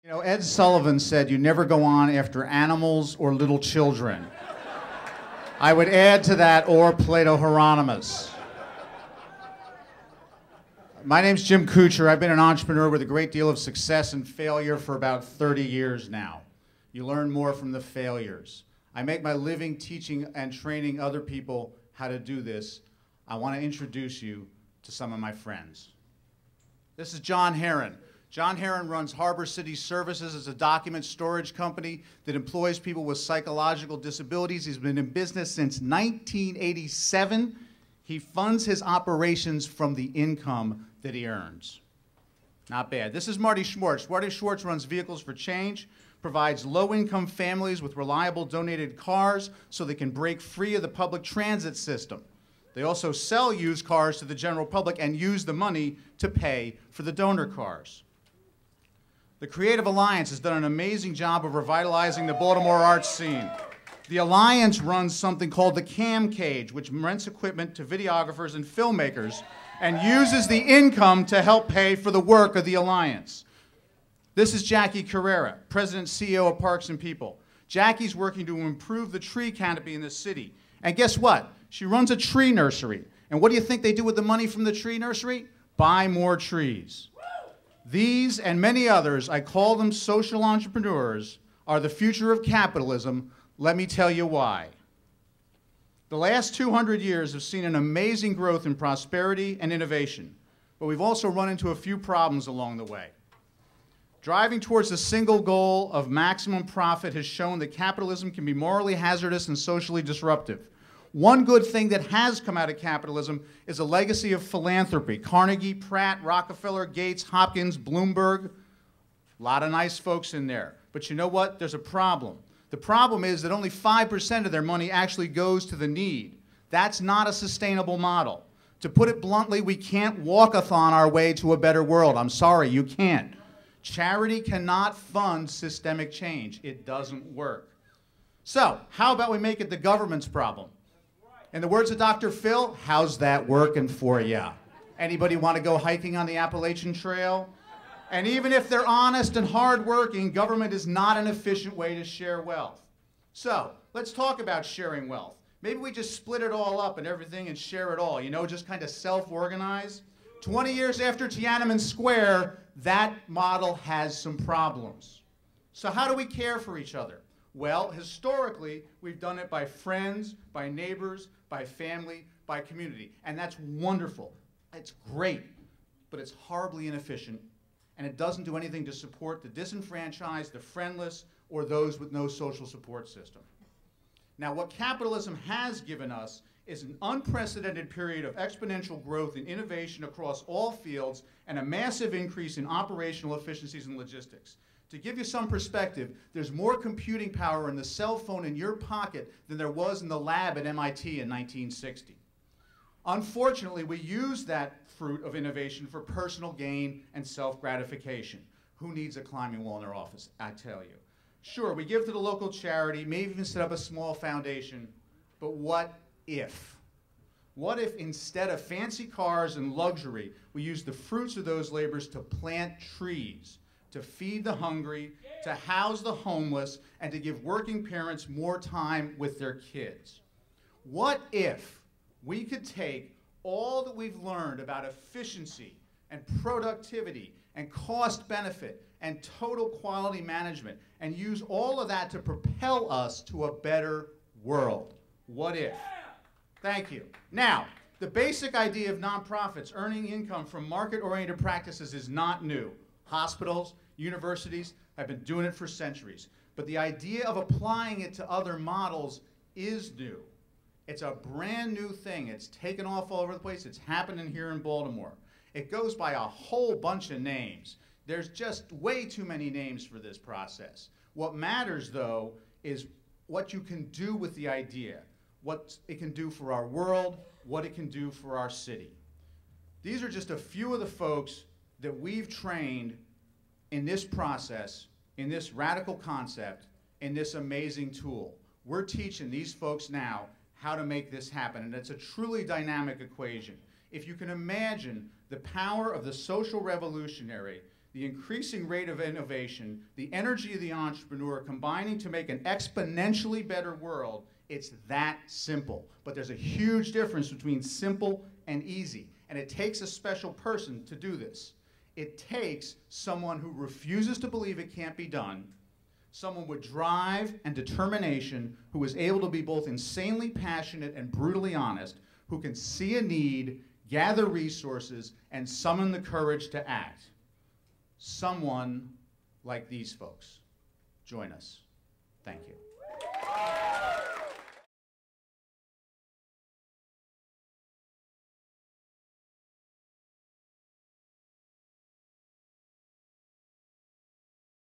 You know, Ed Sullivan said you never go on after animals or little children. I would add to that, or Plato Hieronymus. My name's Jim Kucher. I've been an entrepreneur with a great deal of success and failure for about 30 years now. You learn more from the failures. I make my living teaching and training other people how to do this. I want to introduce you to some of my friends. This is John Herron. John Herron runs Harbor City Services as a document storage company that employs people with psychological disabilities. He's been in business since 1987. He funds his operations from the income that he earns. Not bad. This is Marty Schwartz. Marty Schwartz runs Vehicles for Change, provides low-income families with reliable donated cars so they can break free of the public transit system. They also sell used cars to the general public and use the money to pay for the donor cars. The Creative Alliance has done an amazing job of revitalizing the Baltimore arts scene. The Alliance runs something called the Cam Cage, which rents equipment to videographers and filmmakers and uses the income to help pay for the work of the Alliance. This is Jackie Carrera, President and CEO of Parks and People. Jackie's working to improve the tree canopy in the city. And guess what? She runs a tree nursery. And what do you think they do with the money from the tree nursery? Buy more trees. These and many others, I call them social entrepreneurs, are the future of capitalism. Let me tell you why. The last 200 years have seen an amazing growth in prosperity and innovation, but we've also run into a few problems along the way. Driving towards the single goal of maximum profit has shown that capitalism can be morally hazardous and socially disruptive. One good thing that has come out of capitalism is a legacy of philanthropy. Carnegie, Pratt, Rockefeller, Gates, Hopkins, Bloomberg, a lot of nice folks in there. But you know what? There's a problem. The problem is that only 5% of their money actually goes to the need. That's not a sustainable model. To put it bluntly, we can't walk-a-thon our way to a better world. I'm sorry, you can't. Charity cannot fund systemic change. It doesn't work. So, how about we make it the government's problem? In the words of Dr. Phil, how's that working for ya? Anybody want to go hiking on the Appalachian Trail? And even if they're honest and hardworking, government is not an efficient way to share wealth. So, let's talk about sharing wealth. Maybe we just split it all up and everything and share it all, you know, just kind of self-organize. 20 years after Tiananmen Square, that model has some problems. So how do we care for each other? Well, historically, we've done it by friends, by neighbors, by family, by community. And that's wonderful. It's great, but it's horribly inefficient, and it doesn't do anything to support the disenfranchised, the friendless, or those with no social support system. Now, what capitalism has given us is an unprecedented period of exponential growth in innovation across all fields and a massive increase in operational efficiencies and logistics. To give you some perspective, there's more computing power in the cell phone in your pocket than there was in the lab at MIT in 1960. Unfortunately, we use that fruit of innovation for personal gain and self-gratification. Who needs a climbing wall in their office? I tell you. Sure, we give to the local charity, maybe even set up a small foundation, but what if? What if instead of fancy cars and luxury, we use the fruits of those labors to plant trees, to feed the hungry, to house the homeless, and to give working parents more time with their kids? What if we could take all that we've learned about efficiency and productivity and cost benefit and total quality management and use all of that to propel us to a better world? What if? Thank you. Now, the basic idea of nonprofits earning income from market-oriented practices is not new. Hospitals, universities have been doing it for centuries. But the idea of applying it to other models is new. It's a brand new thing. It's taken off all over the place. It's happening here in Baltimore. It goes by a whole bunch of names. There's just way too many names for this process. What matters, though, is what you can do with the idea, what it can do for our world, what it can do for our city. These are just a few of the folks that we've trained in this process, in this radical concept, in this amazing tool. We're teaching these folks now how to make this happen, and it's a truly dynamic equation. If you can imagine the power of the social revolutionary, the increasing rate of innovation, the energy of the entrepreneur combining to make an exponentially better world, it's that simple. But there's a huge difference between simple and easy. And it takes a special person to do this. It takes someone who refuses to believe it can't be done, someone with drive and determination, who is able to be both insanely passionate and brutally honest, who can see a need, gather resources, and summon the courage to act. Someone like these folks. Join us. Thank you.